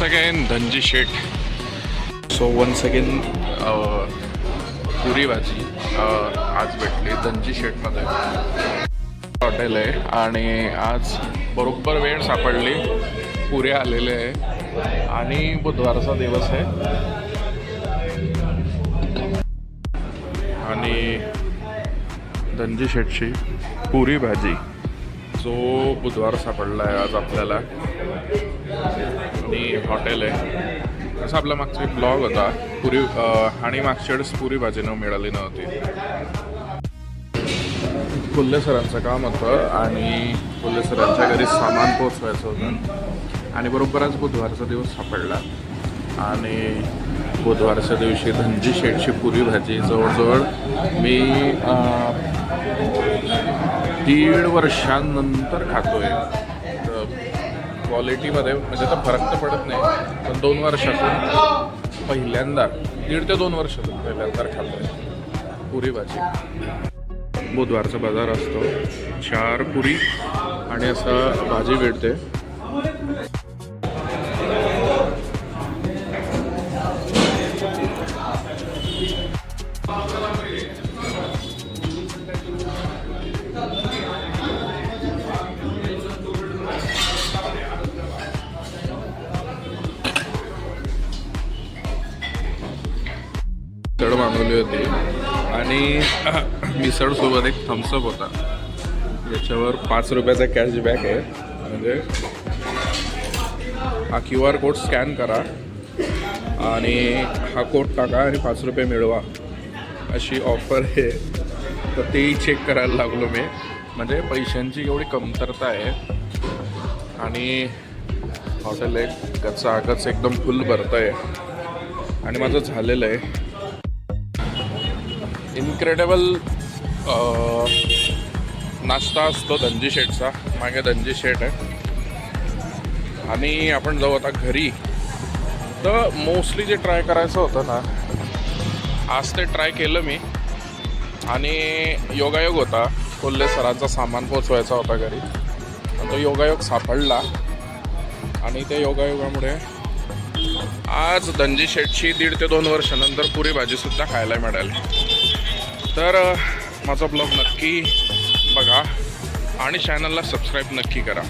once again Dhanji शेठ. So once again पुरी भाजी आज भेटली धनजी शेठमध्ये. हॉटेल आहे आणि आज बरोबर वेळ सापडली, पुऱ्या आलेले आहे आणि बुधवारचा दिवस आहे आणि धनजी शेठची पुरी भाजी जो बुधवार सापडला आहे आज आपल्याला. आणि हॉटेल आहे असं आपला मागचा एक ब्लॉग होता पुरी आणि मागच्या वेळेस पुरी भाजी न मिळाली नव्हती. कोल्हे सरांचं काम होतं आणि कोल्हे सरांच्या घरी सामान पोचवायचं होतं आणि बरोबर आज बुधवारचा दिवस सापडला आणि बुधवारच्या दिवशी धनजी शेठची पुरी भाजी जवळजवळ मी 1.5 वर्षांनंतर खातोय. क्वालिटीमध्ये म्हणजे तर फरक तर पडत नाही, पण 2 वर्षातून पहिल्यांदा 1.5 ते 2 वर्षातून पहिल्यांदा खातोय पुरी भाजी. बुधवारचा बाजार असतो, 4 पुरी आणि असं भाजी भेटते. मिसळ मागवली होती आणि मिसळसोबत एक थम्सअप होता, याच्यावर 5 रुपयाचा कॅशबॅक आहे. म्हणजे हा QR कोड स्कॅन करा आणि हा कोड टाका आणि 5 रुपये मिळवा अशी ऑफर आहे. तर तेही चेक करायला लागलो मी, म्हणजे पैशांची एवढी कमतरता आहे आणि हॉटेल एक गचागच एकदम फुल भरतं आहे आणि माझं झालेलं आहे. इनक्रेडिबल नाश्ता असतो धनजी शेठचा. मागे धनजी शेठ आहे आणि आपण जाऊ आता घरी. तर मोस्टली जे ट्राय करायचं होतं ना, आज ते ट्राय केलं मी आणि योगायोग होता, कोल्हे सरांचा सामान पोचवायचा होता घरी. तो योगायोग सापडला आणि त्या योगायोगामुळे आज धनजी शेठची 1.5 ते 2 वर्षानंतर पुरी भाजीसुद्धा खायला मिळाली. तर माझा ब्लॉग नक्की बघा आणि चॅनलला सबस्क्राईब नक्की करा.